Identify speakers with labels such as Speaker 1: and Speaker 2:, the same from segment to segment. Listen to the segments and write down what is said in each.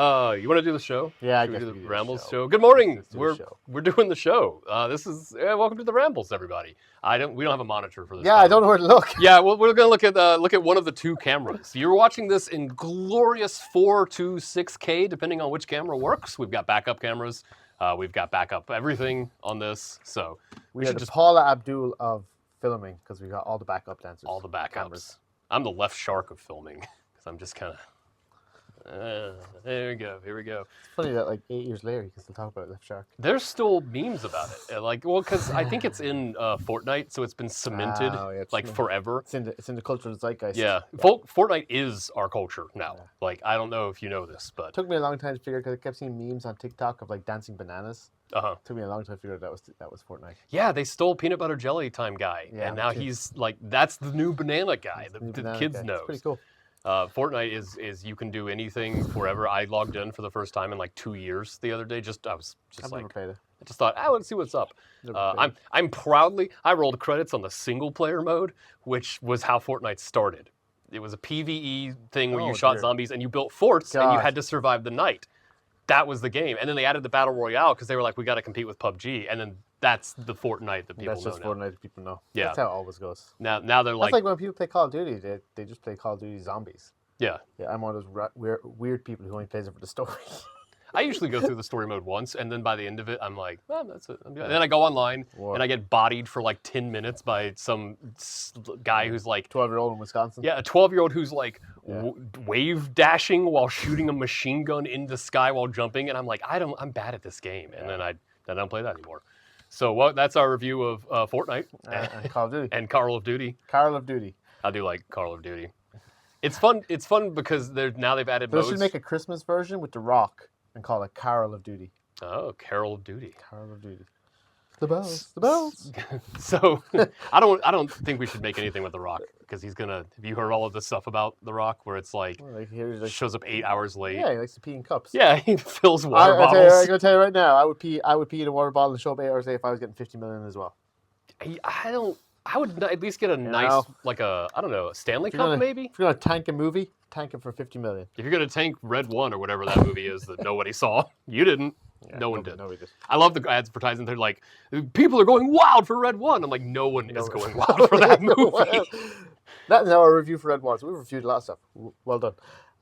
Speaker 1: You want to do the show?
Speaker 2: Yeah, I
Speaker 1: Should we
Speaker 2: guess
Speaker 1: do
Speaker 2: we
Speaker 1: the
Speaker 2: do
Speaker 1: Rambles
Speaker 2: the
Speaker 1: show. Good morning.
Speaker 2: Let's do the
Speaker 1: We're
Speaker 2: show.
Speaker 1: we're doing the show. This is welcome to the Rambles, everybody. We don't have a monitor for this.
Speaker 2: Yeah, I don't know where to look.
Speaker 1: Yeah, well, we're gonna look at one of the two cameras. You're watching this in glorious 4 to 6K, depending on which camera works. We've got backup cameras. We've got backup everything on this. So
Speaker 2: We are
Speaker 1: should
Speaker 2: the
Speaker 1: just
Speaker 2: Paula Abdul of filming because we got all the backup dancers.
Speaker 1: all the backups.
Speaker 2: Cameras.
Speaker 1: I'm the left shark of filming because I'm just kind of. There we go. Here we go.
Speaker 2: It's funny that like 8 years later you can still talk about Left Shark.
Speaker 1: There's still memes about it, because I think it's in Fortnite, so it's been cemented
Speaker 2: Oh, yeah, it's
Speaker 1: like
Speaker 2: cemented.
Speaker 1: forever.
Speaker 2: It's in the cultural zeitgeist.
Speaker 1: Yeah, Fortnite is our culture now.
Speaker 2: Yeah.
Speaker 1: Like, I don't know if you know this,
Speaker 2: It
Speaker 1: but
Speaker 2: took me a long time to figure because I kept seeing memes on TikTok of like dancing bananas.
Speaker 1: uh-huh.
Speaker 2: It took me a long time to figure out that was Fortnite.
Speaker 1: Yeah, they stole Peanut Butter Jelly Time guy,
Speaker 2: Yeah,
Speaker 1: and now
Speaker 2: me too.
Speaker 1: he's like, that's the new banana guy.
Speaker 2: It's the new
Speaker 1: The
Speaker 2: banana
Speaker 1: kids
Speaker 2: guy.
Speaker 1: know.
Speaker 2: It's pretty cool.
Speaker 1: Fortnite is you can do anything forever. I logged in for the first time in like 2 years the other day. I was just
Speaker 2: I've never played it.
Speaker 1: I just thought, I want to see what's up.
Speaker 2: Never played
Speaker 1: I'm proudly, I rolled credits on the single player mode, which was how Fortnite started. It was a PvE thing where you
Speaker 2: Oh,
Speaker 1: shot
Speaker 2: dear.
Speaker 1: zombies and you built forts and you
Speaker 2: God.
Speaker 1: had to survive the night. That was the game. And then they added the Battle Royale because they were like, we got to compete with PUBG. And then that's the Fortnite that people
Speaker 2: That's
Speaker 1: know
Speaker 2: just
Speaker 1: now.
Speaker 2: Fortnite that people know.
Speaker 1: Yeah.
Speaker 2: That's how it always goes.
Speaker 1: Now they're
Speaker 2: That's
Speaker 1: like,
Speaker 2: like when people play Call of Duty, they just play Call of Duty Zombies.
Speaker 1: yeah.
Speaker 2: Yeah, I'm one of those weird people who only plays it for the story.
Speaker 1: I usually go through the story mode once, and then by the end of it, I'm like, well, that's it. I'm good. And then I go online,
Speaker 2: Whoa.
Speaker 1: and I get bodied for like 10 minutes by some guy who's like,
Speaker 2: 12-year-old in Wisconsin.
Speaker 1: yeah, a 12-year-old who's like
Speaker 2: Yeah.
Speaker 1: wave dashing while shooting a machine gun in the sky while jumping, and I'm like, I'm bad at this game, and then I don't play that anymore. So that's our review of Fortnite
Speaker 2: And Call of Duty.
Speaker 1: and Call of Duty.
Speaker 2: Call of Duty.
Speaker 1: I do like Call of Duty. It's fun. It's fun because now they've added
Speaker 2: They
Speaker 1: modes.
Speaker 2: should make a Christmas version with The Rock and call it Carol of Duty.
Speaker 1: Oh, Carol of Duty.
Speaker 2: Carol of Duty. The bells. The bells.
Speaker 1: So I don't think we should make anything with The Rock because he's gonna. Have you heard all of this stuff about The Rock where it's like
Speaker 2: Well, like, here's like,
Speaker 1: shows up 8 hours late?
Speaker 2: yeah, he likes to pee in cups.
Speaker 1: Yeah, he fills water
Speaker 2: I'm
Speaker 1: bottles.
Speaker 2: gonna tell you right now. I would pee in a water bottle and show up 8 hours late if I was getting 50 million as well.
Speaker 1: I would at least get a nice
Speaker 2: know.
Speaker 1: a Stanley
Speaker 2: If you're
Speaker 1: Cup
Speaker 2: gonna-
Speaker 1: maybe.
Speaker 2: If you're gonna tank a movie, tank it for 50 million.
Speaker 1: If you're gonna tank Red One or whatever that movie is that nobody saw, you didn't.
Speaker 2: Yeah,
Speaker 1: no one did.
Speaker 2: Nobody did.
Speaker 1: I love the advertising. They're like, people are going wild for Red One. I'm like, no one is going wild for that movie.
Speaker 2: That's our review for Red One. So we reviewed a lot of stuff. Well done.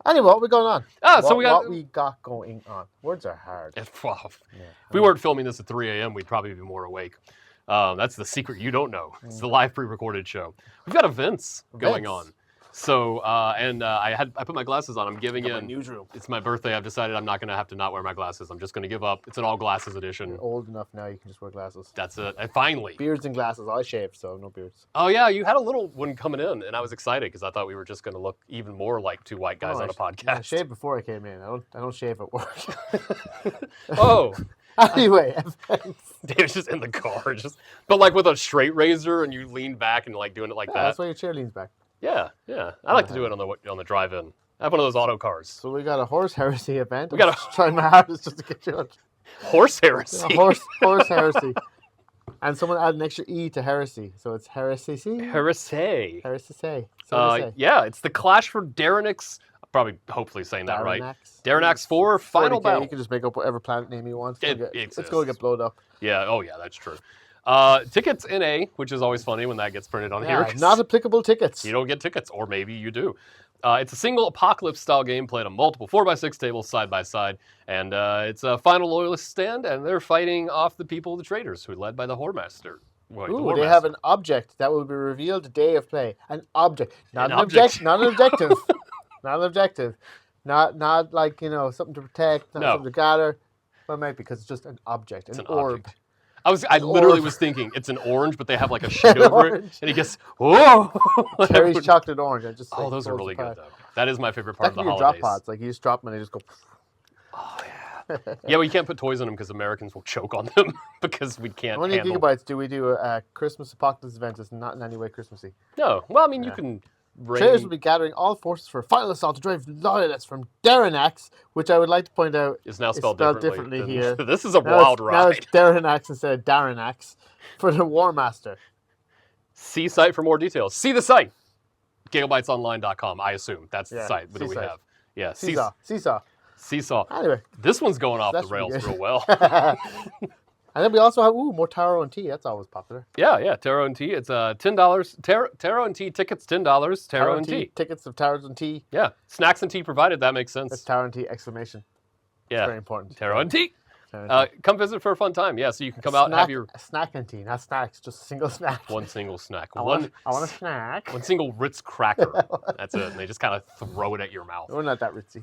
Speaker 2: Anyway, what we going on?
Speaker 1: So
Speaker 2: what we got going on. Words are hard.
Speaker 1: If
Speaker 2: Yeah.
Speaker 1: we weren't filming this at 3 a.m., we'd probably be more awake. That's the secret you don't know. It's the live pre-recorded show. We've got events going on. So, I put my glasses on. I'm giving
Speaker 2: Got my
Speaker 1: in.
Speaker 2: newsroom.
Speaker 1: It's my birthday. I've decided I'm not going to have to not wear my glasses. I'm just going to give up. It's an all glasses edition.
Speaker 2: You're old enough now. You can just wear glasses.
Speaker 1: That's it. And finally.
Speaker 2: Beards and glasses. I shaved, so no beards.
Speaker 1: Oh yeah, you had a little one coming in, and I was excited because I thought we were just going to look even more like two white guys on a podcast.
Speaker 2: I shaved before I came in. I don't shave at work.
Speaker 1: Oh.
Speaker 2: Anyway,
Speaker 1: Dave's just in the car, but like with a straight razor, and you lean back and like doing it like that.
Speaker 2: that's why your chair leans back.
Speaker 1: Yeah. I like to do it on the drive-in. I have one of those auto cars.
Speaker 2: So we got a horse heresy event.
Speaker 1: We got
Speaker 2: I'm trying my hardest just to get you on.
Speaker 1: Horse heresy.
Speaker 2: A horse heresy. And someone added an extra E to heresy, so it's heresy.
Speaker 1: Heresy.
Speaker 2: Heresy. So
Speaker 1: Yeah, it's the clash for Darrenix. Hopefully saying that right. Darrenax 4 final battle.
Speaker 2: You can just make up whatever planet name you want.
Speaker 1: It
Speaker 2: It's going to get blown up.
Speaker 1: Yeah. Oh yeah, that's true. Tickets NA, which is always funny when that gets printed on here. 'Cause
Speaker 2: Not applicable tickets.
Speaker 1: you don't get tickets, or maybe you do. It's a single apocalypse-style game played on multiple 4x6 tables side by side, and it's a final loyalist stand, and they're fighting off the people of the traders, who are led by the Whoremaster.
Speaker 2: Ooh, they have an object that will be revealed the day of play. An object, not
Speaker 1: An
Speaker 2: an
Speaker 1: object.
Speaker 2: object, not an objective, not an objective, not like something to protect, not
Speaker 1: No.
Speaker 2: something to gather. Well, maybe because it's just an object,
Speaker 1: It's
Speaker 2: an
Speaker 1: an
Speaker 2: orb.
Speaker 1: object. I literally
Speaker 2: orb.
Speaker 1: was thinking it's an orange, but they have like a sheet over it,
Speaker 2: Orange.
Speaker 1: and he gets whoa.
Speaker 2: Terry's chocolate orange. I just
Speaker 1: Oh,
Speaker 2: like,
Speaker 1: those are
Speaker 2: pulls
Speaker 1: really
Speaker 2: apart.
Speaker 1: good though. That is my favorite part
Speaker 2: That
Speaker 1: of
Speaker 2: could
Speaker 1: the
Speaker 2: be your drop
Speaker 1: holidays.
Speaker 2: pods. Like you just drop them and they just go.
Speaker 1: Oh yeah. Yeah, well, you can't put toys in them because Americans will choke on them because we can't
Speaker 2: How many
Speaker 1: handle.
Speaker 2: gigabytes do we do a Christmas apocalypse event that's not in any way Christmassy?
Speaker 1: No, well, I mean, you
Speaker 2: Yeah.
Speaker 1: can.
Speaker 2: Traders will be gathering all forces for a final assault to drive loyalists from Darrenax, which I would like to point out
Speaker 1: Is now
Speaker 2: is
Speaker 1: spelled,
Speaker 2: differently
Speaker 1: than-
Speaker 2: here.
Speaker 1: This is a
Speaker 2: Now
Speaker 1: wild
Speaker 2: it's, now
Speaker 1: ride.
Speaker 2: it's Darrenax instead of Darrenax for the War Master.
Speaker 1: See site for more details. See the site. Gigabytesonline.com, I assume. That's the
Speaker 2: Yeah,
Speaker 1: site. What do we
Speaker 2: C-site.
Speaker 1: have? Yeah,
Speaker 2: Seesaw.
Speaker 1: Seesaw.
Speaker 2: Anyway,
Speaker 1: This one's going off
Speaker 2: that
Speaker 1: the
Speaker 2: should be
Speaker 1: rails
Speaker 2: good.
Speaker 1: real well.
Speaker 2: And then we also have more taro and tea. That's always popular.
Speaker 1: Yeah, taro and tea. It's $10. Taro and tea tickets, $10. Taro and tea.
Speaker 2: Tickets of taros and tea.
Speaker 1: Yeah, snacks and tea provided. That makes sense.
Speaker 2: That's taro and tea exclamation.
Speaker 1: Yeah,
Speaker 2: It's very important.
Speaker 1: taro and tea.
Speaker 2: Taro and tea.
Speaker 1: Come visit for a fun time. Yeah, so you can come out and have your
Speaker 2: A snack and tea, not snacks, just a single snack.
Speaker 1: one single snack.
Speaker 2: I want a snack.
Speaker 1: One single Ritz cracker. That's it. And they just kind of throw it at your mouth.
Speaker 2: We're not that ritzy.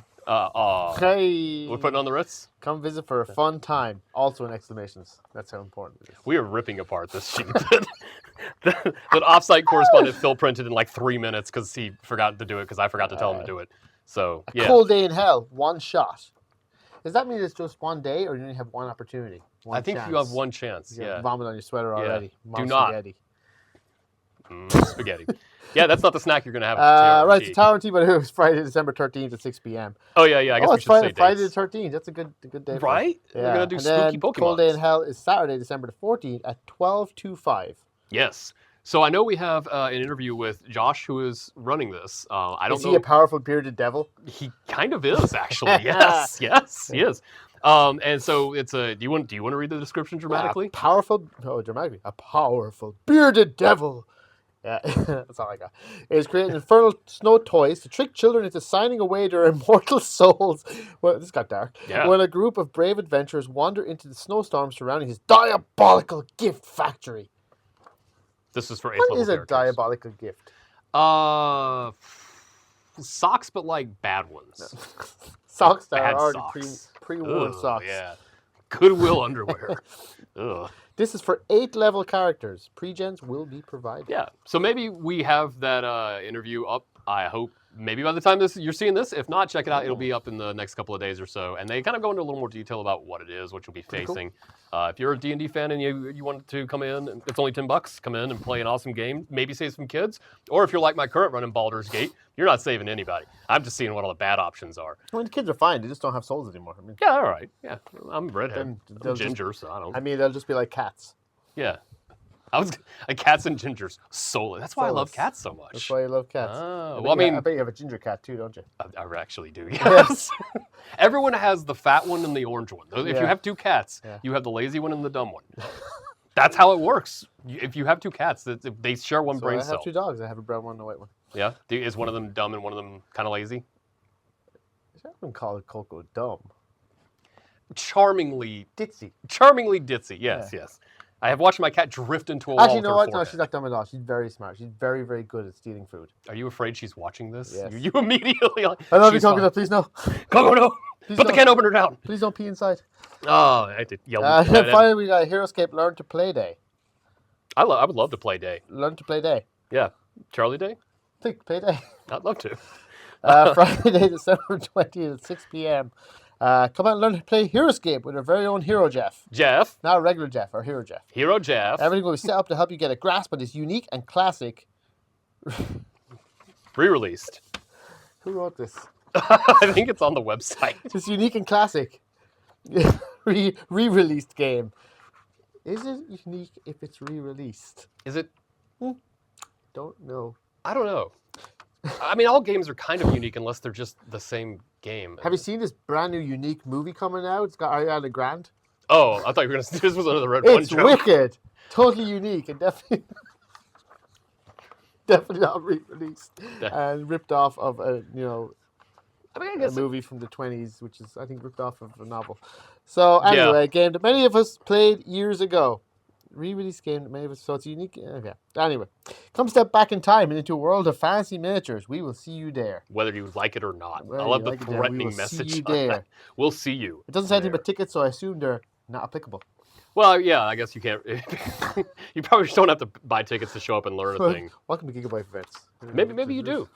Speaker 1: Hey. We're putting on the Ritz?
Speaker 2: Come visit for a fun time. Also in exclamations. That's how important it is.
Speaker 1: We are ripping apart this sheet that offsite correspondent Phil printed in like 3 minutes because he forgot to do it because I forgot to tell him to do it. So,
Speaker 2: A cold day in hell, one shot. Does that mean it's just one day or do you only have one opportunity?
Speaker 1: I think you have one chance.
Speaker 2: You vomit on your sweater already.
Speaker 1: Do not.
Speaker 2: Spaghetti.
Speaker 1: Spaghetti. Yeah, that's not the snack you're going to have.
Speaker 2: Right, so Tower and Tea, but it was Friday, December 13th at 6 p.m.
Speaker 1: Oh, yeah, I guess we
Speaker 2: it's
Speaker 1: should say
Speaker 2: Friday
Speaker 1: dates.
Speaker 2: the 13th. That's a good day.
Speaker 1: Right?
Speaker 2: Yeah.
Speaker 1: We're going to do
Speaker 2: and
Speaker 1: spooky
Speaker 2: then
Speaker 1: Pokemon.
Speaker 2: Cold Day in Hell is Saturday, December the 14th at 12:25.
Speaker 1: Yes. So I know we have an interview with Josh, who is running this. I don't know.
Speaker 2: Is he a powerful bearded devil?
Speaker 1: He kind of is, actually. Yes, he is. And so it's a. Do you want to read the description dramatically?
Speaker 2: Dramatically. A powerful bearded devil. Yeah, that's all I got. It is creating infernal snow toys to trick children into signing away their immortal souls. Well, this got dark.
Speaker 1: Yeah.
Speaker 2: When a group of brave adventurers wander into the snowstorm surrounding his diabolical gift factory.
Speaker 1: This is for 8th
Speaker 2: What
Speaker 1: level
Speaker 2: is a
Speaker 1: characters.
Speaker 2: diabolical gift?
Speaker 1: Socks, but like bad ones.
Speaker 2: Socks that
Speaker 1: Bad
Speaker 2: are already
Speaker 1: socks.
Speaker 2: pre-worn
Speaker 1: Ugh,
Speaker 2: socks.
Speaker 1: Yeah. Goodwill underwear. Ugh.
Speaker 2: This is for 8 level characters. Pre-gens will be provided.
Speaker 1: Yeah. So maybe we have that interview up. I hope maybe by the time you're seeing this. If not, check it out. It'll be up in the next couple of days or so. And they kind of go into a little more detail about what it is, what you'll be facing. Cool. If you're a D&D fan and you want to come in, it's only $10. Come in and play an awesome game. Maybe save some kids. Or if you're like my current running Baldur's Gate, you're not saving anybody. I'm just seeing what all the bad options are.
Speaker 2: I mean, the kids are fine. They just don't have souls anymore. I mean,
Speaker 1: Yeah, all right. Yeah, I'm redhead.
Speaker 2: they'll
Speaker 1: I'm ginger, so I don't.
Speaker 2: I mean, they'll just be like cats.
Speaker 1: Yeah. Cats and gingers. Soulless. That's why I love cats so much.
Speaker 2: That's why you love cats.
Speaker 1: Oh,
Speaker 2: I bet you have a ginger cat too, don't you?
Speaker 1: I actually do, yes. Everyone has the fat one and the orange one. If you have 2 cats, you have the lazy one and the dumb one. That's how it works. If you have 2 cats, they share one brain cell.
Speaker 2: I have 2 dogs. I have a brown one and a white one.
Speaker 1: Yeah? Is one of them dumb and one of them kind of lazy?
Speaker 2: I wouldn't call Coco dumb.
Speaker 1: Charmingly
Speaker 2: ditzy.
Speaker 1: Charmingly ditzy, yes. I have watched my cat drift into a wall.
Speaker 2: Actually, you know what?
Speaker 1: Forehead.
Speaker 2: No, she's not dumb at all. She's very smart. She's very, very good at stealing food.
Speaker 1: Are you afraid she's watching this?
Speaker 2: Yes.
Speaker 1: You immediately like,
Speaker 2: I love you, Coco. Please no.
Speaker 1: Coco, no.
Speaker 2: Please
Speaker 1: Put the can opener down.
Speaker 2: Please don't pee inside.
Speaker 1: Oh, I did yell.
Speaker 2: Finally, we got HeroScape Learn to Play Day.
Speaker 1: I would love to play day.
Speaker 2: Learn to Play Day.
Speaker 1: Yeah. Charlie Day?
Speaker 2: I think Play Day.
Speaker 1: I'd love to.
Speaker 2: Friday, December 20th at 6 p.m. Come out and learn to play HeroScape with our very own Hero Jeff.
Speaker 1: Jeff.
Speaker 2: Not regular Jeff, our Hero Jeff.
Speaker 1: Hero Jeff.
Speaker 2: Everything will be set up to help you get a grasp on this unique and classic.
Speaker 1: Re-released.
Speaker 2: Who wrote this?
Speaker 1: I think it's on the website.
Speaker 2: This unique and classic re-released game. Is it unique if it's re-released?
Speaker 1: Is it?
Speaker 2: Don't know.
Speaker 1: I don't know. I mean, all games are kind of unique unless they're just the same game.
Speaker 2: Have you seen this brand new unique movie coming out? It's got Ariana Grande.
Speaker 1: Oh, I thought you were going to say this was another Red One
Speaker 2: It's
Speaker 1: joke.
Speaker 2: wicked. Totally unique and definitely not re-released and ripped off of a movie from the 20s, which is I think ripped off of a novel. So anyway, a game that many of us played years ago. Re-release game that many of us, so it's unique. Okay. Anyway, come step back in time and into a world of fancy miniatures. We will see you there.
Speaker 1: Whether you like it or not.
Speaker 2: Whether
Speaker 1: I love
Speaker 2: you
Speaker 1: the
Speaker 2: like it there,
Speaker 1: threatening
Speaker 2: we will
Speaker 1: message.
Speaker 2: see you
Speaker 1: on
Speaker 2: there.
Speaker 1: that. We'll see you.
Speaker 2: It doesn't say anything
Speaker 1: there.
Speaker 2: about tickets, so I assume they're not applicable.
Speaker 1: Well, yeah, I guess you can't. You probably just don't have to buy tickets to show up and learn a thing.
Speaker 2: Welcome to Gigabyte events.
Speaker 1: Maybe you do.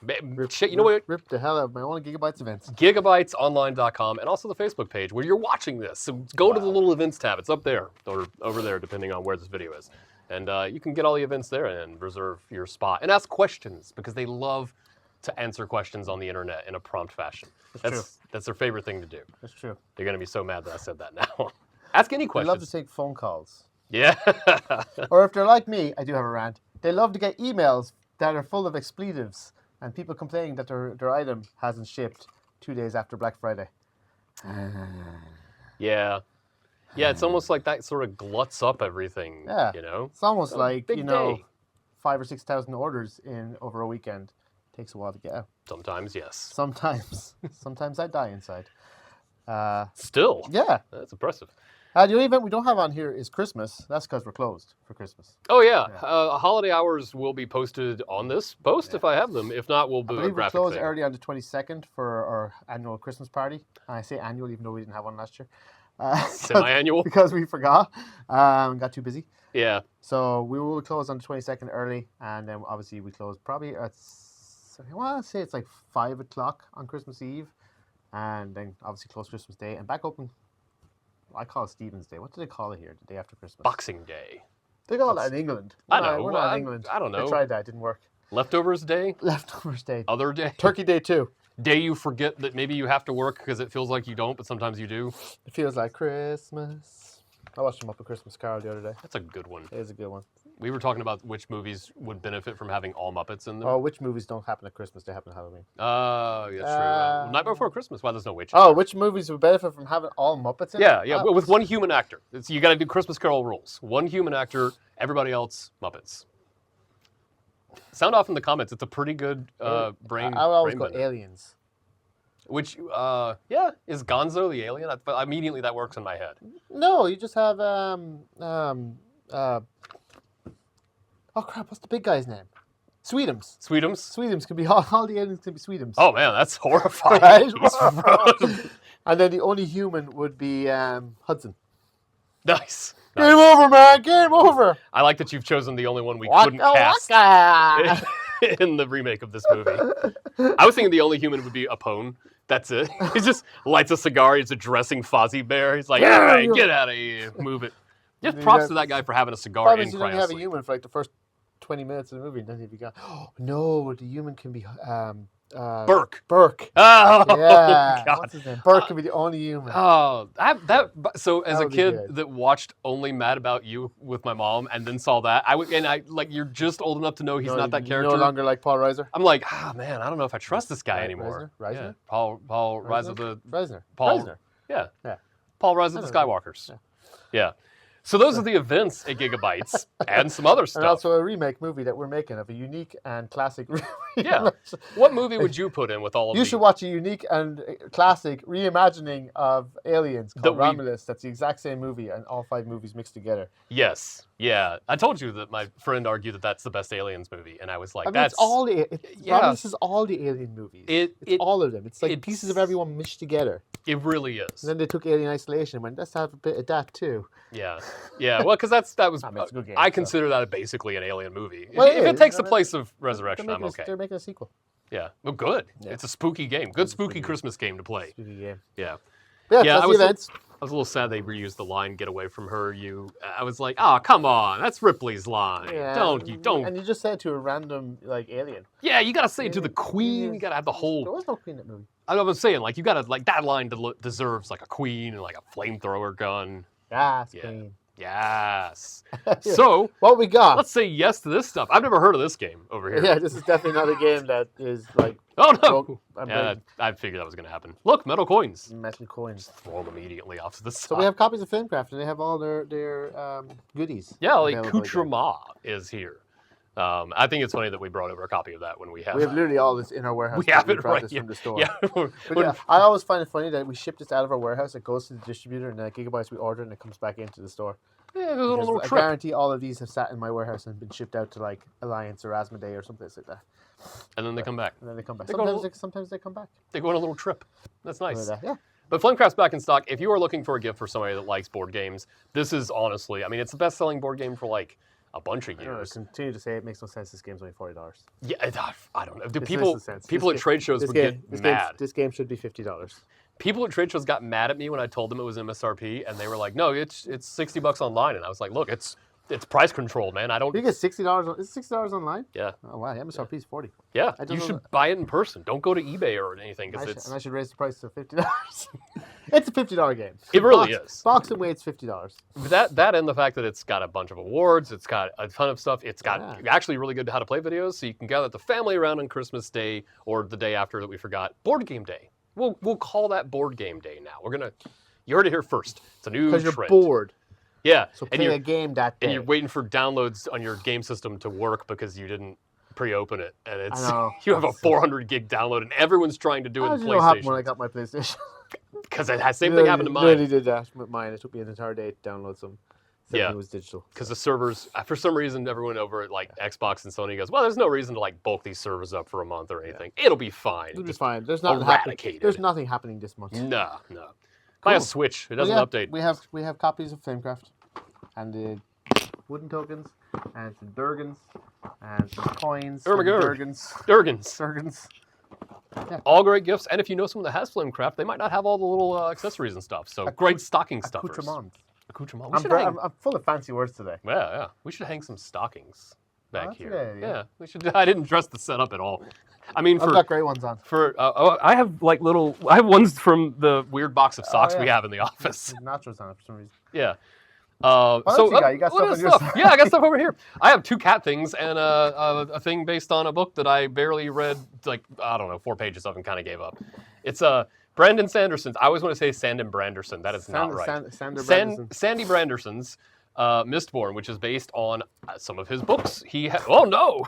Speaker 1: You know what?
Speaker 2: Rip the hell out of my own Gigabytes events.
Speaker 1: Gigabytesonline.com and also the Facebook page where you're watching this. So go to the little events tab. It's up there or over there, depending on where this video is. And you can get all the events there and reserve your spot. And ask questions because they love to answer questions on the internet in a prompt fashion. That's their favorite thing to do.
Speaker 2: That's true.
Speaker 1: They're going to be so mad that I said that now. Ask any questions.
Speaker 2: They love to take phone calls.
Speaker 1: Yeah.
Speaker 2: Or if they're like me, I do have a rant. They love to get emails that are full of expletives and people complaining that their item hasn't shipped 2 days after Black Friday.
Speaker 1: Yeah. Yeah, it's almost like that sort of gluts up everything,
Speaker 2: Yeah.
Speaker 1: you know?
Speaker 2: It's almost
Speaker 1: Oh,
Speaker 2: like,
Speaker 1: big
Speaker 2: you know,
Speaker 1: day.
Speaker 2: 5,000 or 6,000 orders in over a weekend. Takes a while to get out.
Speaker 1: Sometimes, yes.
Speaker 2: Sometimes I die inside.
Speaker 1: Still?
Speaker 2: Yeah.
Speaker 1: That's impressive.
Speaker 2: The only event we don't have on here is Christmas. That's because we're closed for Christmas.
Speaker 1: Oh, yeah. Holiday hours will be posted on this post if I have them. If not, we'll
Speaker 2: I
Speaker 1: do a
Speaker 2: believe we
Speaker 1: graphic
Speaker 2: closed
Speaker 1: thing.
Speaker 2: early on the 22nd for our annual Christmas party. And I say annual even though we didn't have one last year.
Speaker 1: Semi-annual?
Speaker 2: Because we forgot. Got too busy.
Speaker 1: Yeah.
Speaker 2: So we will close on the 22nd early. And then obviously we close probably at, I want to say it's like 5 o'clock on Christmas Eve. And then obviously close Christmas Day. And back open, I call it Stephen's Day. What do they call it here, the day after Christmas?
Speaker 1: Boxing Day.
Speaker 2: They call it in England.
Speaker 1: I know.
Speaker 2: We're not in England.
Speaker 1: I don't know.
Speaker 2: I tried that. It didn't work.
Speaker 1: Leftovers Day?
Speaker 2: Leftovers Day.
Speaker 1: Other day?
Speaker 2: Turkey Day too.
Speaker 1: Day you forget that maybe you have to work because it feels like you don't, but sometimes you do.
Speaker 2: It feels like Christmas. I watched A Christmas Carol the other day.
Speaker 1: That's a good one.
Speaker 2: It is a good one.
Speaker 1: We were talking about which movies would benefit from having all Muppets in them.
Speaker 2: Oh, which movies don't happen at Christmas? They happen at Halloween.
Speaker 1: Oh, that's true. Night Before Christmas. Why there's no witches?
Speaker 2: Oh, which movies would benefit from having all Muppets in
Speaker 1: Yeah,
Speaker 2: it?
Speaker 1: yeah. With one human actor. You got to do Christmas Carol rules. One human actor, everybody else Muppets. Sound off in the comments. It's a pretty good brain.
Speaker 2: I always
Speaker 1: brain
Speaker 2: go
Speaker 1: bender.
Speaker 2: aliens.
Speaker 1: Which, yeah, is Gonzo the alien? Immediately that works in my head.
Speaker 2: No, you just have oh crap! What's the big guy's name? Sweetums.
Speaker 1: Sweetums?
Speaker 2: Sweetums can be all the aliens can be Sweetums.
Speaker 1: Oh man, that's horrifying.
Speaker 2: Right? And then the only human would be Hudson.
Speaker 1: Nice.
Speaker 2: Game over, man! Game over.
Speaker 1: I like that you've chosen the only one we
Speaker 2: Waka
Speaker 1: couldn't cast
Speaker 2: waka.
Speaker 1: in the remake of this movie. I was thinking the only human would be Apone. That's it. He just lights a cigar. He's addressing Fozzie Bear. He's like, all right, get out of here. Move it. Just props to that guy for having a cigar
Speaker 2: Probably
Speaker 1: in
Speaker 2: you only
Speaker 1: Cryo
Speaker 2: have a
Speaker 1: Sleep.
Speaker 2: human for like the first 20 minutes of the movie, and then he'd be gone. Oh, no, the human can be
Speaker 1: Burke.
Speaker 2: Burke.
Speaker 1: Oh,
Speaker 2: Yeah.
Speaker 1: God.
Speaker 2: What's his name? Burke can be the only human.
Speaker 1: Oh, so as
Speaker 2: That
Speaker 1: a
Speaker 2: would be
Speaker 1: kid
Speaker 2: good.
Speaker 1: that watched only Mad About You with my mom and then saw that, you're just old enough to know he's not that character.
Speaker 2: No longer like Paul Reiser.
Speaker 1: I'm like, man, I don't know if I trust this guy anymore.
Speaker 2: Reisner?
Speaker 1: Yeah. Paul Rise of the
Speaker 2: Reisner.
Speaker 1: Paul.
Speaker 2: Reisner.
Speaker 1: Yeah.
Speaker 2: Yeah.
Speaker 1: Paul Rise of the Skywalkers. Yeah. So those are the events at Gigabytes and some other stuff.
Speaker 2: And also a remake movie that we're making of a unique and classic.
Speaker 1: Yeah. What movie would you put in with all of
Speaker 2: You
Speaker 1: these?
Speaker 2: should watch a unique and classic reimagining of Aliens called Rambles. That's the exact same movie and all 5 movies mixed together.
Speaker 1: Yes. Yeah. I told you that my friend argued that that's the best Aliens movie, and I was like,
Speaker 2: It's all Rambles is all the Alien movies. It's all of them. It's like pieces of everyone mixed together.
Speaker 1: It really is.
Speaker 2: And then they took Alien Isolation and went, let's have a bit of that too.
Speaker 1: Yeah. Yeah. Well, because that was.
Speaker 2: I mean, it's a good game,
Speaker 1: I
Speaker 2: so.
Speaker 1: consider that basically an Alien movie.
Speaker 2: Well,
Speaker 1: if it takes the place of Resurrection, I'm okay.
Speaker 2: They're making a sequel.
Speaker 1: Yeah. Well, good.
Speaker 2: Yeah.
Speaker 1: It's a spooky game. Good spooky Christmas game to play.
Speaker 2: Spooky game.
Speaker 1: Yeah.
Speaker 2: Yeah,
Speaker 1: Yeah,
Speaker 2: that's the events.
Speaker 1: I was a little sad they reused the line "Get away from her." I was like, "Oh, come on, that's Ripley's line.
Speaker 2: Yeah.
Speaker 1: Don't."
Speaker 2: And you just said to a random alien.
Speaker 1: Yeah, you gotta say it to the queen. You gotta have the
Speaker 2: There
Speaker 1: whole.
Speaker 2: was no queen in that movie.
Speaker 1: I was saying, like, you gotta that line deserves like a queen and like a flamethrower gun.
Speaker 2: Yes,
Speaker 1: Yeah.
Speaker 2: queen.
Speaker 1: Yes. So
Speaker 2: What we got?
Speaker 1: let's say yes to this stuff. I've never heard of this game over here.
Speaker 2: Yeah, this is definitely not a game that is like
Speaker 1: Oh no.
Speaker 2: I'm
Speaker 1: Yeah, I figured that was gonna happen. Look, metal coins.
Speaker 2: metal coins.
Speaker 1: Throw them immediately off to the side.
Speaker 2: So we have copies of Filmcraft and they have all their goodies.
Speaker 1: Yeah, like
Speaker 2: available
Speaker 1: accoutrement is here. I think it's funny that we brought over a copy of that when we have.
Speaker 2: We have literally all this in our warehouse.
Speaker 1: We have
Speaker 2: We
Speaker 1: it
Speaker 2: brought
Speaker 1: right
Speaker 2: this
Speaker 1: here.
Speaker 2: from the store.
Speaker 1: Yeah.
Speaker 2: But yeah, I always find it funny that we ship this out of our warehouse. It goes to the distributor, and then at Gigabytes we order it, and it comes back into the store.
Speaker 1: Yeah, there's a little
Speaker 2: Because I
Speaker 1: trip.
Speaker 2: guarantee all of these have sat in my warehouse and been shipped out to like Alliance or Asmodee or something like that.
Speaker 1: And then they come back.
Speaker 2: And then they come back.
Speaker 1: They go
Speaker 2: Sometimes they come back.
Speaker 1: They go on a little trip. That's nice.
Speaker 2: Yeah.
Speaker 1: But Flamecraft's back in stock. If you are looking for a gift for somebody that likes board games, this is honestly, I mean, it's the best-selling board game for like a bunch of
Speaker 2: I don't know,
Speaker 1: years.
Speaker 2: continue to say it makes no sense. This game's only $40.
Speaker 1: Yeah, I don't know. Do
Speaker 2: This
Speaker 1: people
Speaker 2: makes no sense.
Speaker 1: people
Speaker 2: This
Speaker 1: at trade shows
Speaker 2: This
Speaker 1: would
Speaker 2: game,
Speaker 1: get mad.
Speaker 2: This game should be $50.
Speaker 1: People at trade shows got mad at me when I told them it was MSRP, and they were like, "No, it's $60 online." And I was like, "Look, it's price controlled, man. I don't."
Speaker 2: You get $60. Is it $60 online?
Speaker 1: Yeah,
Speaker 2: Oh wow, MSRP is $40.
Speaker 1: yeah.
Speaker 2: I don't
Speaker 1: You
Speaker 2: know
Speaker 1: should
Speaker 2: that.
Speaker 1: buy it in person. Don't go to eBay or anything because
Speaker 2: And I should raise the price to $50. It's a $50 game.
Speaker 1: It really is.
Speaker 2: Box and weight's $50.
Speaker 1: That and the fact that it's got a bunch of awards, it's got a ton of stuff. It's got actually really good how to play videos, so you can gather the family around on Christmas Day or the day after that we forgot, Board Game Day. We'll call that board game day now. You heard it here first. It's a new trend.
Speaker 2: Because you're bored.
Speaker 1: Yeah.
Speaker 2: So play a game that day.
Speaker 1: And you're waiting for downloads on your game system to work because you didn't pre-open it, and it's you have a 400 gig download, and everyone's trying to do it in PlayStation. How did you know what happened
Speaker 2: when I got my PlayStation?
Speaker 1: Because the same thing happened to mine.
Speaker 2: Really did that with mine. It took me an entire day to download some. It was digital.
Speaker 1: Because the servers, for some reason, everyone over at like Xbox and Sony goes, well, there's no reason to like bulk these servers up for a month or anything. It'll be fine.
Speaker 2: It'll be fine. There's nothing happening. There's nothing happening this month.
Speaker 1: No. Buy a Switch. It doesn't update.
Speaker 2: We have copies of Flamecraft, and the wooden tokens, and some Durgans, and some coins.
Speaker 1: Durgans. Yeah. All great gifts, and if you know someone that has Flamecraft, they might not have all the little accessories and stuff. So great stocking stuffers. Accoutrement.
Speaker 2: I'm full of fancy words today.
Speaker 1: Yeah. We should hang some stockings back here. Yeah, we should. I didn't dress the setup at all. I mean,
Speaker 2: I've got great ones on.
Speaker 1: I have I have ones from the weird box of socks we have in the office.
Speaker 2: Nachos on it for some reason.
Speaker 1: Yeah.
Speaker 2: You got stuff on your side.
Speaker 1: Yeah, I got stuff over here. I have 2 cat things and a thing based on a book that I barely read, like, I don't know, 4 pages of and kind of gave up. It's Brandon Sanderson's. I always want to say Sandon Branderson. That is not right. Sandy Branderson's Mistborn, which is based on some of his books. Oh no,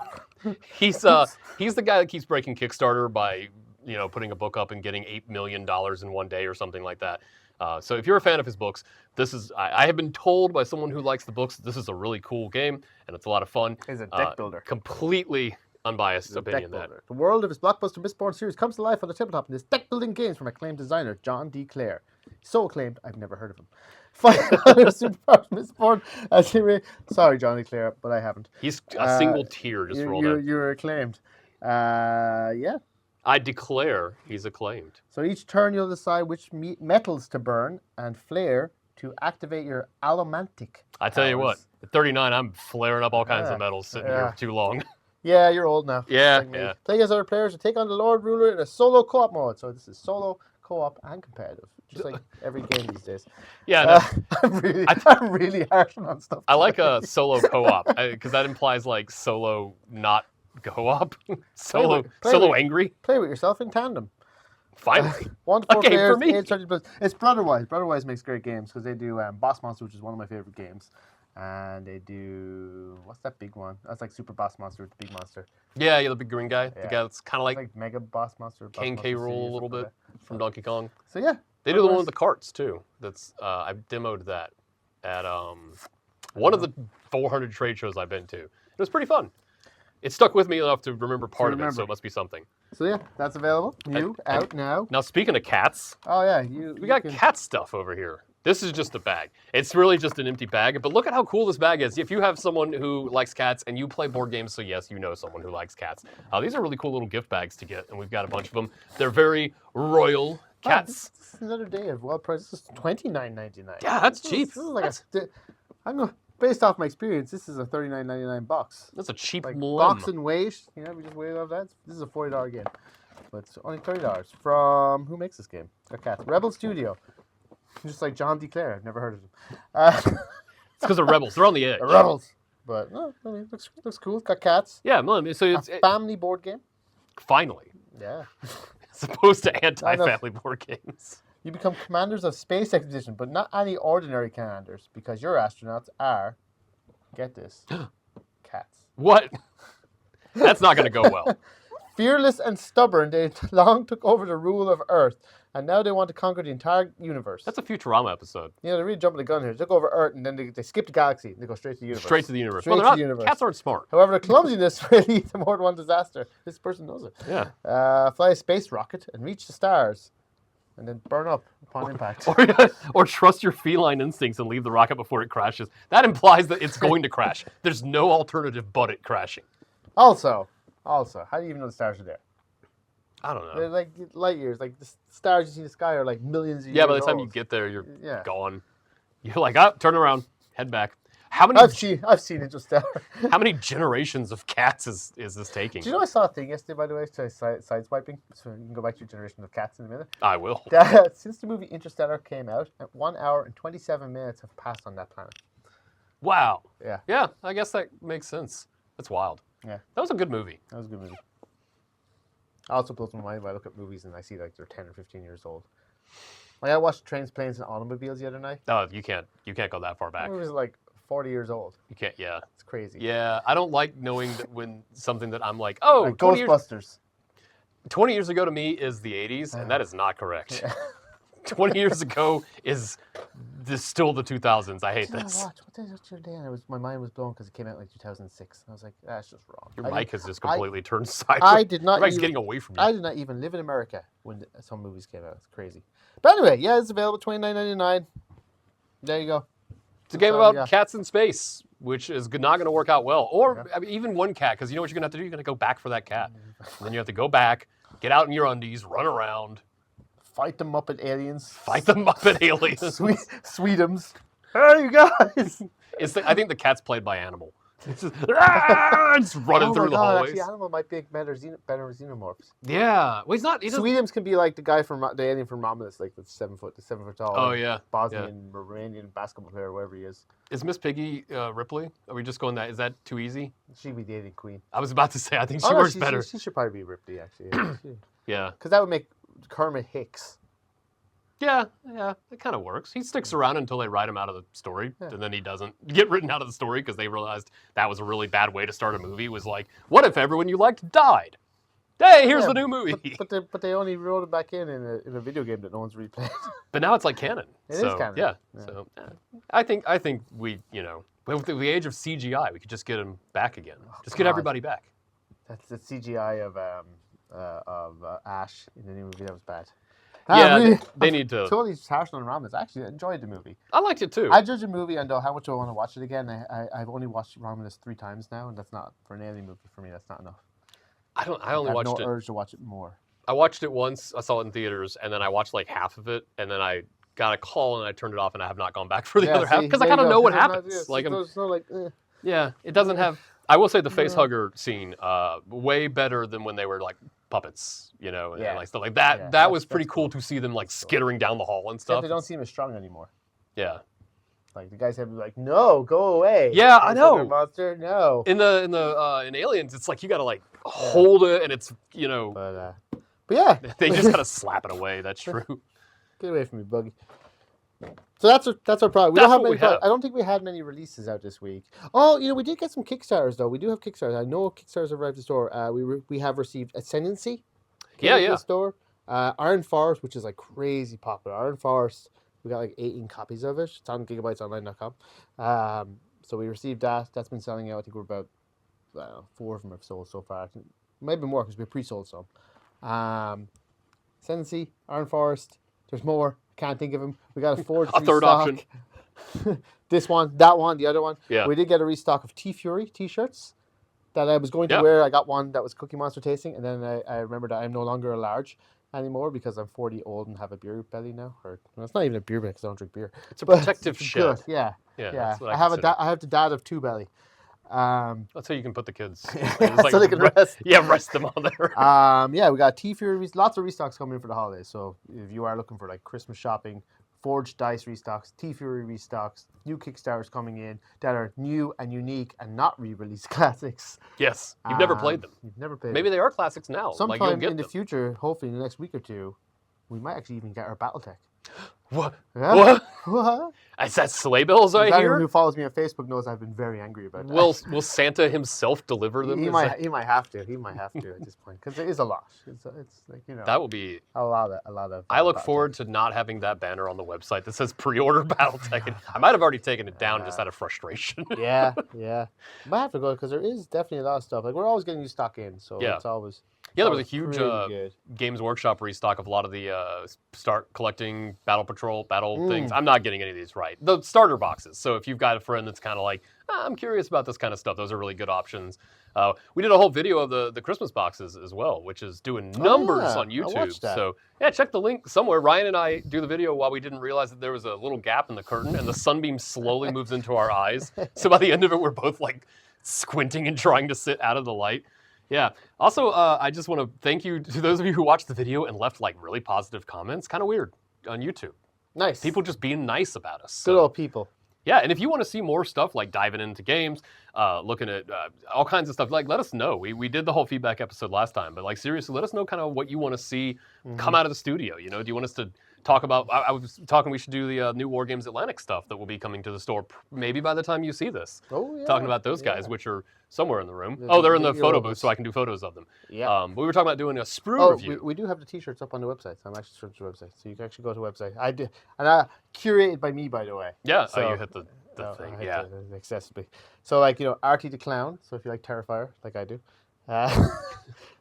Speaker 1: he's the guy that keeps breaking Kickstarter by putting a book up and getting $8 million in one day or something like that. So if you're a fan of his books, I have been told by someone who likes the books that this is a really cool game and it's a lot of fun.
Speaker 2: He's a deck builder.
Speaker 1: Completely unbiased opinion that.
Speaker 2: The world of his blockbuster Mistborn series comes to life on the tabletop in this deck-building games from acclaimed designer John D. Clare. So acclaimed, I've never heard of him. Super Mistborn. Sorry, John D. Clare, but I haven't.
Speaker 1: He's a single tear just rolled out.
Speaker 2: You're acclaimed. Yeah.
Speaker 1: I declare he's acclaimed.
Speaker 2: So each turn you'll decide which metals to burn and flare to activate your allomantic.
Speaker 1: I tell you what, at 39, I'm flaring up all kinds of metals sitting here too long.
Speaker 2: Yeah, you're old now.
Speaker 1: Yeah.
Speaker 2: Play against other players to take on the Lord Ruler in a solo co-op mode. So this is solo, co-op, and competitive, just like every game these days.
Speaker 1: Yeah,
Speaker 2: I'm really harsh on stuff.
Speaker 1: I like a solo co-op because that implies like solo, not co-op. Solo angry.
Speaker 2: Play with yourself in tandem.
Speaker 1: Finally,
Speaker 2: 1 to 4 players, for me. It's Brotherwise. Brotherwise makes great games because they do Boss Monster, which is one of my favorite games. And they do, what's that big one? That's like Super Boss Monster, the big monster.
Speaker 1: Yeah, the big green guy. Yeah. The guy that's kind of like
Speaker 2: Mega Boss Monster.
Speaker 1: King K. Rool a little bit from Donkey Kong.
Speaker 2: So yeah.
Speaker 1: They do the one with the carts too. That's I demoed that at one of the 400 trade shows I've been to. It was pretty fun. It stuck with me enough to remember part of it, so it must be something.
Speaker 2: So yeah, that's available. Out now.
Speaker 1: Now speaking of cats.
Speaker 2: Oh yeah,
Speaker 1: we got cat stuff over here. This is just a bag. It's really just an empty bag, but look at how cool this bag is. If you have someone who likes cats and you play board games, so yes, you know someone who likes cats. These are really cool little gift bags to get, and we've got a bunch of them. They're very royal cats.
Speaker 2: This is another day of well price. This is $29.99.
Speaker 1: Yeah, that's cheap.
Speaker 2: Based off my experience, this is a $39.99 box.
Speaker 1: That's a cheap
Speaker 2: box and weight. We just weigh off that. This is a $40 game, but it's only $30 from who makes this game? A cat. Rebel Studio. Just like John D. Clare. I've never heard of him.
Speaker 1: It's because of Rebels. They're on the edge.
Speaker 2: Rebels. But looks cool. It's got cats.
Speaker 1: Yeah, so it's
Speaker 2: a family board game.
Speaker 1: Finally.
Speaker 2: Yeah.
Speaker 1: As opposed to anti-family board games.
Speaker 2: You become commanders of space expedition, but not any ordinary commanders, because your astronauts are, get this, cats.
Speaker 1: What? That's not going to go well.
Speaker 2: Fearless and stubborn, they long took over the rule of Earth, and now they want to conquer the entire universe.
Speaker 1: That's a Futurama episode.
Speaker 2: Yeah, they're really jumping the gun here. They took over Earth, and then they skip the galaxy, and they go straight to the universe.
Speaker 1: Straight to the universe. Cats aren't smart.
Speaker 2: However, the clumsiness may lead to more than one disaster. This person knows it.
Speaker 1: Yeah.
Speaker 2: Fly a space rocket and reach the stars, and then burn up upon impact.
Speaker 1: Or trust your feline instincts and leave the rocket before it crashes. That implies that it's going to crash. There's no alternative but it crashing.
Speaker 2: Also, how do you even know the stars are there?
Speaker 1: I don't know.
Speaker 2: They're like light years. Like the stars you see in the sky are like millions of years.
Speaker 1: Yeah, by the time you get there, you're gone. You're like, turn around, head back. How many?
Speaker 2: I've seen Interstellar.
Speaker 1: How many generations of cats is this taking?
Speaker 2: Do you know I saw a thing yesterday, by the way, side swiping? So you can go back to your generation of cats in a minute.
Speaker 1: I will.
Speaker 2: Since the movie Interstellar came out, 1 hour and 27 minutes have passed on that planet.
Speaker 1: Wow.
Speaker 2: Yeah.
Speaker 1: Yeah, I guess that makes sense. That's wild.
Speaker 2: Yeah.
Speaker 1: That was a good movie.
Speaker 2: Also blows my mind when I look at movies and I see like they're 10 or 15 years old. Like I watched Trains, Planes, and Automobiles the other night.
Speaker 1: Oh, you can't go that far back.
Speaker 2: The movie was like 40 years old.
Speaker 1: You can't. Yeah,
Speaker 2: it's crazy.
Speaker 1: Yeah, I don't like knowing that when something that I'm like, oh,
Speaker 2: like Ghostbusters.
Speaker 1: 20 years ago to me is the 80s, and that is not correct. Yeah. 20 years ago is still the 2000s. I hate this.
Speaker 2: What your day? My mind was blown because it came out in like 2006. I was like, that's just wrong.
Speaker 1: Your mic has just completely turned sideways.
Speaker 2: I did not.
Speaker 1: Your mic's getting away from you.
Speaker 2: I did not even live in America when some movies came out. It's crazy. But anyway, yeah, it's available $29.99. There you go.
Speaker 1: It's a game about cats in space, which is not going to work out well. Or I mean, even one cat, because you know what you're going to have to do? You're going to go back for that cat. And then you have to go back, get out in your undies, run around.
Speaker 2: Fight the Muppet aliens.
Speaker 1: Fight the Muppet aliens.
Speaker 2: Sweetums. Hey, you guys.
Speaker 1: I think the cat's played by Animal. It's just running through the hallways.
Speaker 2: Actually, Animal might be better xenomorphs.
Speaker 1: Yeah. Well, he's not.
Speaker 2: Sweetums can be like the guy from the alien from Romulus, like the 7 foot tall.
Speaker 1: Oh yeah.
Speaker 2: Bosnian, Romanian basketball player, wherever he is.
Speaker 1: Is Miss Piggy Ripley? Are we just going that? Is that too easy?
Speaker 2: She'd be the alien queen.
Speaker 1: I was about to say. I think she works better.
Speaker 2: She should probably be Ripley, actually.
Speaker 1: Yeah.
Speaker 2: Because that would make Kermit Hicks.
Speaker 1: Yeah, it kind of works. He sticks around until they write him out of the story, and then he doesn't get written out of the story because they realized that was a really bad way to start a movie. Was like, what if everyone you liked died? Hey, here's the new movie.
Speaker 2: But they only wrote it back in a video game that no one's replayed.
Speaker 1: But now it's like canon.
Speaker 2: It is canon.
Speaker 1: Yeah. So I think we, with the age of CGI, we could just get him back again. Just get everybody back.
Speaker 2: That's the CGI of Ash in the new movie. That was bad.
Speaker 1: Yeah, they need to.
Speaker 2: Totally harsh on Rambles. I actually enjoyed the movie.
Speaker 1: I liked it too.
Speaker 2: I judge a movie on how much I want to watch it again. I've only watched Romulus 3 times now, and that's not for an alien movie for me. That's not enough.
Speaker 1: I only watched it.
Speaker 2: I have no urge to watch it more.
Speaker 1: I watched it once. I saw it in theaters, and then I watched like half of it, and then I got a call and I turned it off, and I have not gone back for the other half because I kind of know what happens. Yeah, it doesn't have. I will say the face hugger scene, way better than when they were like puppets, and like stuff like that. That was pretty cool to see them like skittering down the hall and stuff.
Speaker 2: They don't seem as strong anymore.
Speaker 1: Yeah.
Speaker 2: Like the guys have to be like, no, go away.
Speaker 1: Yeah, I know.
Speaker 2: Monster, no.
Speaker 1: In Aliens, it's like you gotta like hold it, and it's
Speaker 2: But yeah,
Speaker 1: they just gotta slap it away. That's true.
Speaker 2: Get away from me, Buggy. So that's our problem. We don't have many. I don't think we had many releases out this week. Oh, we did get some Kickstarters though. We do have Kickstarters. I know Kickstarters have arrived at the store. We have received Ascendancy.
Speaker 1: The store.
Speaker 2: Iron Forest, which is like crazy popular. Iron Forest. We got like 18 copies of it. It's on gigabytesonline.com. So we received that. That's been selling out. I think we're about 4 of them have sold so far. Maybe more because we pre-sold some. Ascendancy, Iron Forest. There's more. Can't think of them. We got a forged
Speaker 1: third option.
Speaker 2: This one, that one, the other one.
Speaker 1: Yeah.
Speaker 2: We did get a restock of T-Fury T-shirts that I was going to wear. I got one that was Cookie Monster tasting, and then I remembered that I'm no longer a large anymore because I'm 40 old and have a beer belly now. It's not even a beer belly because I don't drink beer.
Speaker 1: It's a protective shed.
Speaker 2: Yeah.
Speaker 1: I
Speaker 2: have the dad of 2 belly.
Speaker 1: That's how you can put the kids.
Speaker 2: So they can rest.
Speaker 1: Yeah, rest them on there.
Speaker 2: We got T-Fury, lots of restocks coming in for the holidays. So if you are looking for like Christmas shopping, Forged Dice restocks, T-Fury restocks, new Kickstarters coming in that are new and unique and not re-released classics.
Speaker 1: Yes, you've never played them.
Speaker 2: You've never played
Speaker 1: Maybe
Speaker 2: them.
Speaker 1: they are classics now.
Speaker 2: Sometime in the future, hopefully in the next week or two, we might actually even get our BattleTech.
Speaker 1: What?
Speaker 2: Yeah. What?
Speaker 1: Is that sleigh bells I hear?
Speaker 2: Anyone who follows me on Facebook knows I've been very angry about that.
Speaker 1: Will Santa himself deliver them?
Speaker 2: He might have to. He might have to at this point because it is a lot. It's like
Speaker 1: that will be
Speaker 2: a lot of.
Speaker 1: I look forward to not having that banner on the website that says pre-order BattleTech. I might have already taken it down just out of frustration.
Speaker 2: yeah. Might have to go because there is definitely a lot of stuff. Like we're always getting new stock in, so it's always.
Speaker 1: Yeah, there was a huge Games Workshop restock of a lot of the start collecting Battle Patrol things. I'm not getting any of these right. The starter boxes. So if you've got a friend that's kind of like, I'm curious about this kind of stuff, those are really good options. We did a whole video of the Christmas boxes as well, which is doing numbers on YouTube.
Speaker 2: I watched that.
Speaker 1: So yeah, check the link somewhere. Ryan and I do the video while we didn't realize that there was a little gap in the curtain and the sunbeam slowly moves into our eyes. So by the end of it, we're both like squinting and trying to sit out of the light. Yeah. Also, I just want to thank you to those of you who watched the video and left like really positive comments. Kind of weird on YouTube.
Speaker 2: Nice.
Speaker 1: People just being nice about us.
Speaker 2: Good old people.
Speaker 1: Yeah, and if you want to see more stuff like diving into games, looking at all kinds of stuff. Like, let us know. We did the whole feedback episode last time, but like seriously, let us know kind of what you want to see come out of the studio. You know, do you want us to talk about? I was talking we should do the new War Games Atlantic stuff that will be coming to the store maybe by the time you see this.
Speaker 2: Oh yeah.
Speaker 1: Talking about those guys, which are somewhere in the room. They're in the photo booth, so I can do photos of them.
Speaker 2: Yeah.
Speaker 1: We were talking about doing a sprue review.
Speaker 2: We do have the T-shirts up on the website. I'm actually searching the website, so you can actually go to the website. I did, and curated by me, by the way.
Speaker 1: Yeah.
Speaker 2: So,
Speaker 1: you hit the thing. Yeah.
Speaker 2: Accessibly. So like Artie the Clown. So if you like Terrifier, like I do,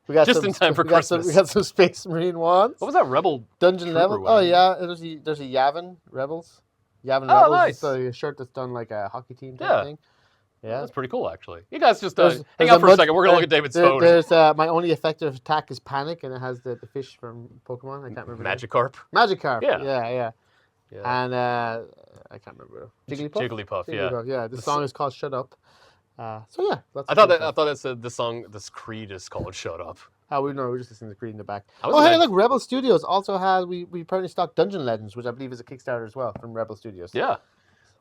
Speaker 2: we got
Speaker 1: just in time for Christmas.
Speaker 2: We got some Space Marine wands.
Speaker 1: What was that Rebel
Speaker 2: Dungeon
Speaker 1: Trooper
Speaker 2: level?
Speaker 1: one?
Speaker 2: Oh yeah, there's a Yavin Rebels. Yavin
Speaker 1: Oh,
Speaker 2: Rebels.
Speaker 1: nice.
Speaker 2: So a shirt that's done like a hockey team type thing. Yeah,
Speaker 1: that's pretty cool actually. You guys just
Speaker 2: there's
Speaker 1: hang out for a second. We're gonna look at David's phone.
Speaker 2: There's my only effective attack is panic, and it has the fish from Pokemon. I can't remember.
Speaker 1: Magikarp.
Speaker 2: Magikarp.
Speaker 1: Yeah.
Speaker 2: Yeah. And I can't remember.
Speaker 1: Jigglypuff.
Speaker 2: Yeah. This song is called "Shut Up." So yeah,
Speaker 1: I thought it said this Creed is called "Shut Up."
Speaker 2: We're just listening to Creed in the back. Hey, look, Rebel Studios also has we apparently stock Dungeon Legends, which I believe is a Kickstarter as well from Rebel Studios.
Speaker 1: Yeah.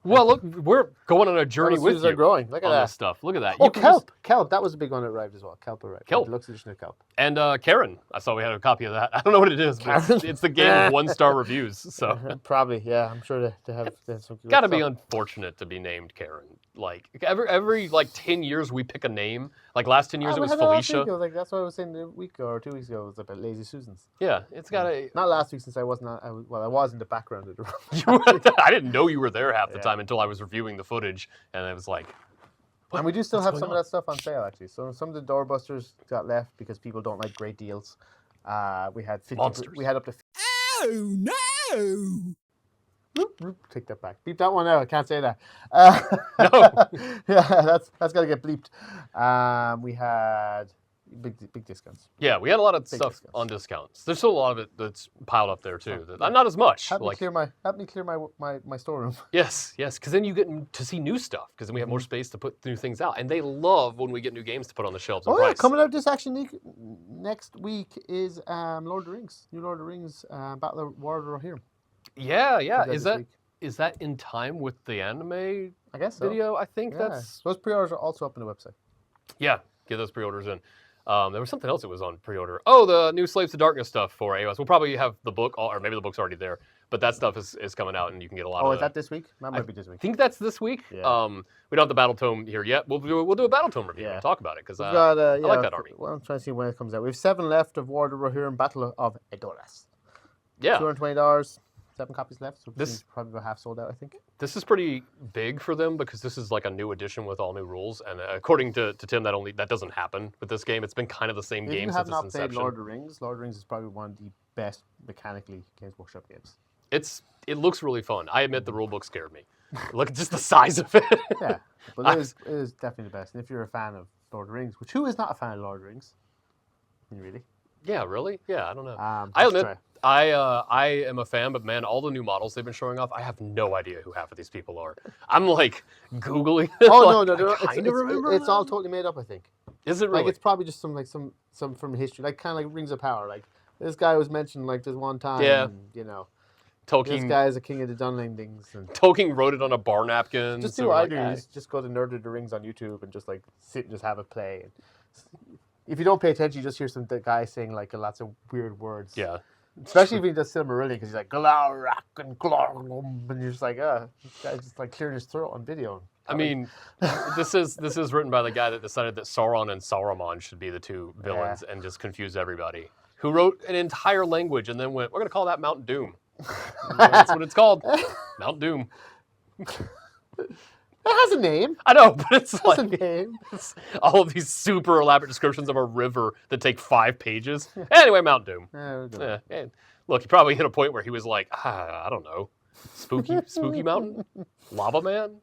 Speaker 1: Well, look, we're going on a journey with you.
Speaker 2: Are growing. Look at
Speaker 1: on
Speaker 2: that
Speaker 1: this stuff. Look at that.
Speaker 2: Oh, Kelp. That was a big one that arrived as well. Kelp arrived.
Speaker 1: Kelp.
Speaker 2: Deluxe edition of Kelp.
Speaker 1: And Karen. I saw we had a copy of that. I don't know what it is, but it's the game of 1-star reviews. So
Speaker 2: probably, yeah. I'm sure they have some.
Speaker 1: Gotta be unfortunate to be named Karen. Like every like 10 years we pick a name. Like last 10 years it was Felicia.
Speaker 2: That's what I was saying a week ago or 2 weeks ago. It was about Lazy Susans.
Speaker 1: Yeah, it's gotta.
Speaker 2: Not last week since I wasn't. I was in the background of the
Speaker 1: I didn't know you were there half the time until I was reviewing the footage, and I was like.
Speaker 2: And we do still have some of that stuff on sale, actually. So some of the doorbusters got left because people don't like great deals. We had 50.
Speaker 1: Monsters.
Speaker 2: We had up to.
Speaker 3: Oh no!
Speaker 2: Take that back. Beep that one out. I can't say that.
Speaker 1: No.
Speaker 2: Yeah, that's got to get bleeped. We had big discounts.
Speaker 1: Yeah, we had a lot of stuff on discounts. There's still a lot of it that's piled up there too. Not as much.
Speaker 2: Help me clear my storeroom.
Speaker 1: Yes, because then you get to see new stuff because then we have more space to put new things out, and they love when we get new games to put on the shelves.
Speaker 2: Yeah, coming out this actually next week is Lord of the Rings, new Lord of the Rings, Battle of Rohirrim.
Speaker 1: Yeah. Is that in time with the anime?
Speaker 2: I guess so.
Speaker 1: Video. I think
Speaker 2: those pre-orders are also up on the website.
Speaker 1: Yeah, get those pre-orders in. There was something else that was on pre-order. Oh, the new Slaves to Darkness stuff for AOS. We'll probably have the book, or maybe the book's already there. But that stuff is coming out, and you can get a lot of.
Speaker 2: Oh, is that this week? That might be this week.
Speaker 1: I think that's this week. Yeah. We don't have the Battle Tome here yet. We'll do a Battle Tome review and talk about it because I like that army.
Speaker 2: Well, I'm trying to see when it comes out. We have 7 left of War of the Rohirrim Battle of Edoras.
Speaker 1: Yeah.
Speaker 2: $220. 7 copies left. So this is probably about half sold out, I think.
Speaker 1: This is pretty big for them because this is like a new edition with all new rules, and according to Tim, that doesn't happen with this game. It's been kind of the same game since its inception. If you have not played
Speaker 2: Lord of the Rings, Lord of the Rings is probably one of the best mechanically Games Workshop games.
Speaker 1: It looks really fun. I admit the rulebook scared me. Look at just the size of it.
Speaker 2: Yeah, but it is definitely the best. And if you're a fan of Lord of the Rings, who is not a fan of Lord of the Rings? Really?
Speaker 1: Yeah, really? Yeah, I don't know. I admit, I am a fan, but man, all the new models they've been showing off, I have no idea who half of these people are. I'm like Googling.
Speaker 2: Oh
Speaker 1: no,
Speaker 2: it's all totally made up. I think.
Speaker 1: Is it really?
Speaker 2: Like it's probably just some from history, like kind of like Rings of Power. Like this guy was mentioned like this one time.
Speaker 1: Yeah.
Speaker 2: And,
Speaker 1: Tolkien.
Speaker 2: This guy is a king of the Dunlendings. And
Speaker 1: Tolkien wrote it on a bar napkin.
Speaker 2: Just do what I do. Just go to Nerd of the Rings on YouTube and just like sit and just have it play. And if you don't pay attention, you just hear some guy saying like lots of weird words.
Speaker 1: Yeah.
Speaker 2: Especially if he does Silmarillion, because he's like Glarak and Glorgum, and you're just like, this guy's just like clearing his throat on video.
Speaker 1: I mean, this is written by the guy that decided that Sauron and Saruman should be the two villains and just confuse everybody. Who wrote an entire language and then went, we're going to call that Mount Doom. That's what it's called. Mount Doom.
Speaker 2: It has a name.
Speaker 1: I know, but it's
Speaker 2: like a name.
Speaker 1: It's all of these super elaborate descriptions of a river that take 5 pages. Anyway, Mount Doom. Look, he probably hit a point where he was like, I don't know, spooky mountain, lava man.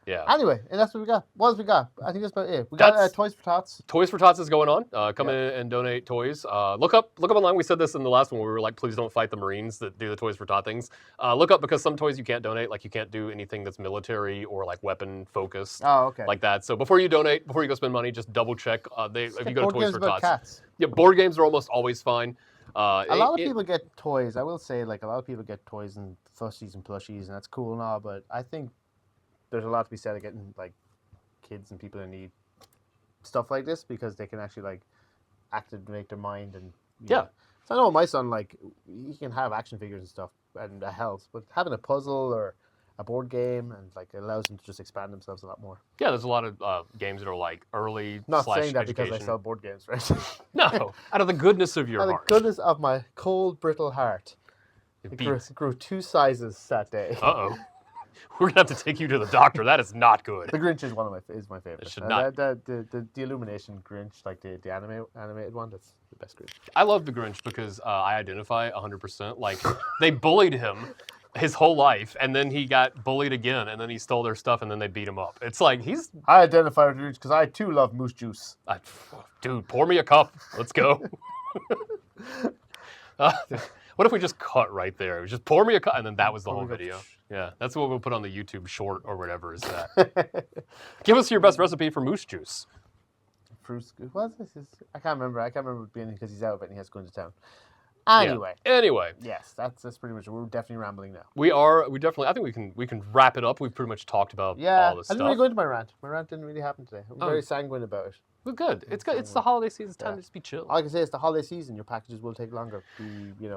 Speaker 1: Yeah.
Speaker 2: Anyway, and that's what we got. What else we got? I think that's about it. We got Toys for Tots.
Speaker 1: Toys for Tots is going on. Come in and donate toys. Look up online. We said this in the last one where we were like, please don't fight the Marines that do the Toys for Tot things. Look up because some toys you can't donate. Like you can't do anything that's military or like weapon focused.
Speaker 2: Oh, okay.
Speaker 1: Like that. So before you donate, before you go spend money, just double check. If you go to Toys for Tots.
Speaker 2: Cats.
Speaker 1: Yeah, board games are almost always fine.
Speaker 2: A lot of people get toys. I will say, like a lot of people get toys and fussies and plushies, and that's cool and all. But I think there's a lot to be said of getting like kids and people who need stuff like this because they can actually like activate their mind and
Speaker 1: Yeah.
Speaker 2: So I know my son, like, he can have action figures and stuff, and that helps. But having a puzzle or a board game and like it allows them to just expand themselves a lot more.
Speaker 1: Yeah, there's a lot of games that are like early
Speaker 2: Not
Speaker 1: slash
Speaker 2: saying that
Speaker 1: education.
Speaker 2: because I sell board games, right?
Speaker 1: No, out of the goodness of your
Speaker 2: Out of
Speaker 1: heart.
Speaker 2: the goodness of my cold, brittle heart. It grew 2 sizes that day.
Speaker 1: Uh-oh. We're going to have to take you to the doctor. That is not good.
Speaker 2: The Grinch is my favorite.
Speaker 1: It should not.
Speaker 2: The Illumination Grinch, like the animated one, that's the best Grinch.
Speaker 1: I love the Grinch because I identify 100%. Like, they bullied him his whole life, and then he got bullied again, and then he stole their stuff, and then they beat him up. It's like,
Speaker 2: I identify with Grinch because I too love moose juice.
Speaker 1: Dude, pour me a cup. Let's go. What if we just cut right there? We just pour me a cup, and then that was the whole video. Yeah, that's what we'll put on the YouTube short or whatever is that. Give us your best recipe for moose juice.
Speaker 2: What is this? I can't remember. I can't remember being because he's out of it and he has to go into town. Anyway.
Speaker 1: Yeah. Anyway.
Speaker 2: Yes, that's pretty much. We're definitely rambling now.
Speaker 1: We definitely. I think we can wrap it up. We've pretty much talked about all this stuff.
Speaker 2: I didn't really go into my rant. My rant didn't really happen today. I'm very sanguine about it.
Speaker 1: Well, good. It's good. It's the holiday season. It's time to just be chill.
Speaker 2: All I can say is the holiday season. Your packages will take longer. Be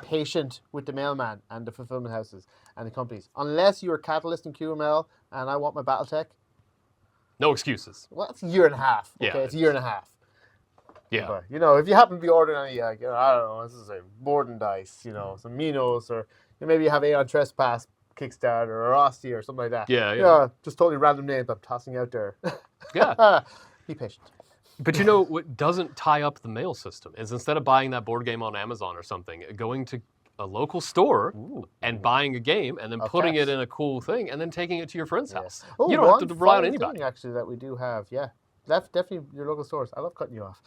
Speaker 2: patient with the mailman and the fulfillment houses and the companies. Unless you're Catalyst and QML and I want my BattleTech.
Speaker 1: No excuses.
Speaker 2: Well, it's a year and a half. Okay,
Speaker 1: Yeah,
Speaker 2: it's a year and a half.
Speaker 1: Yeah.
Speaker 2: But, if you happen to be ordering any, I don't know, this is a board and dice, some Minos, or maybe you have Aeon Trespass Kickstarter or Aussie or something like that.
Speaker 1: Yeah.
Speaker 2: Just totally random names I'm tossing out there.
Speaker 1: Yeah.
Speaker 2: Be patient.
Speaker 1: But what doesn't tie up the mail system is instead of buying that board game on Amazon or something, going to a local store and buying a game and then putting it in a cool thing and then taking it to your friend's house.
Speaker 2: Oh,
Speaker 1: you don't have to rely on anybody.
Speaker 2: Thing, actually, that we do have, definitely your local stores. I love cutting you off.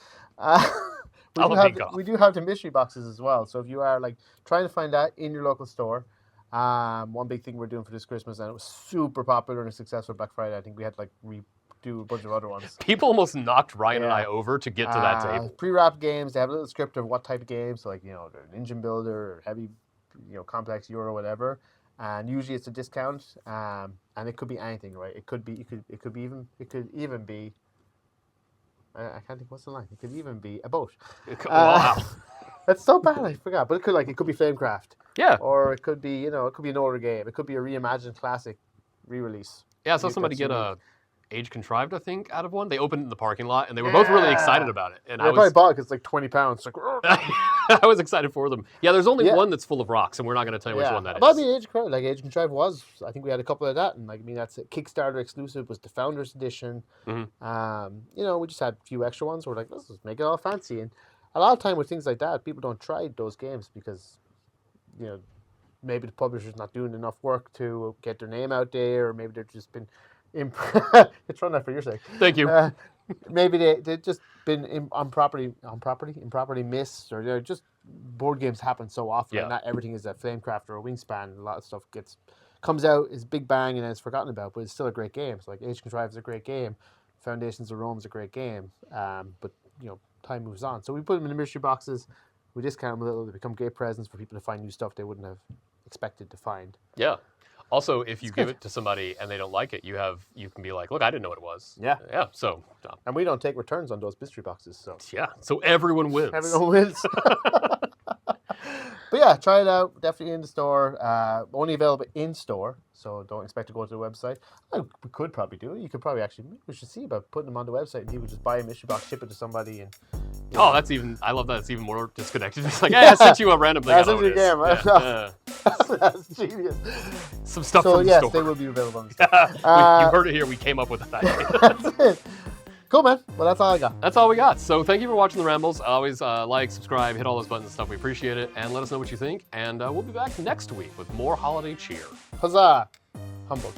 Speaker 2: We do have the mystery boxes as well. So if you are like trying to find that in your local store, one big thing we're doing for this Christmas, and it was super popular and successful Black Friday. I think we had to redo a bunch of other ones.
Speaker 1: People almost knocked Ryan and I over to get to that table.
Speaker 2: Pre-wrapped games. They have a little script of what type of games. So like they're an engine builder or heavy, complex Euro whatever. And usually it's a discount. And it could be anything, right? It could even be. I can't think what's the line. It could even be a boat.
Speaker 1: Wow.
Speaker 2: That's so bad. I forgot. But it could be Flamecraft.
Speaker 1: Yeah.
Speaker 2: Or it could be, it could be an older game. It could be a reimagined classic re-release.
Speaker 1: Yeah, I saw somebody get a Age Contrived, I think, out of one. They opened it in the parking lot, and they were both really excited about it. And I
Speaker 2: probably bought it because it's like £20.
Speaker 1: I was excited for them. Yeah, there's only one that's full of rocks, and we're not going to tell you which one that is.
Speaker 2: But I mean, Age Contrived was. I think we had a couple of that, and that's a Kickstarter exclusive. Was the Founders Edition.
Speaker 1: Mm-hmm.
Speaker 2: We just had a few extra ones. We're like, let's just make it all fancy. And a lot of time with things like that, people don't try those games because, maybe the publisher's not doing enough work to get their name out there, or maybe they've just been. It's run that for your sake.
Speaker 1: Thank you.
Speaker 2: Maybe they've just been improperly missed, or just board games happen so often. Yeah. Not everything is a Flamecraft or a Wingspan. A lot of stuff comes out, is big bang, and then it's forgotten about. But it's still a great game. So like Age Contrived is a great game. Foundations of Rome is a great game. But time moves on. So we put them in the mystery boxes. We discount them a little. They become great presents for people to find new stuff they wouldn't have expected to find.
Speaker 1: Yeah. Also, if you give it to somebody and they don't like it, you can be like, look, I didn't know what it was.
Speaker 2: Yeah.
Speaker 1: Yeah. So.
Speaker 2: And we don't take returns on those mystery boxes. So.
Speaker 1: Yeah. So everyone wins.
Speaker 2: Everyone wins. But yeah, try it out. Definitely in the store. Only available in store. So don't expect to go to the website. We could probably do it. You could probably we should see about putting them on the website and people just buy a mystery box, ship it to somebody, and.
Speaker 1: Oh, I love that. It's even more disconnected. It's like, hey, I sent you a random thing.
Speaker 2: That's your game, right? Yeah. That's genius.
Speaker 1: Some stuff from the store.
Speaker 2: They will be available on the
Speaker 1: store. You heard it here. We came up with that idea.
Speaker 2: That's it. Cool, man. Well, that's all I got.
Speaker 1: That's all we got. So thank you for watching the Rambles. Always like, subscribe, hit all those buttons and stuff. We appreciate it. And let us know what you think. And we'll be back next week with more holiday cheer.
Speaker 2: Huzzah. Humble.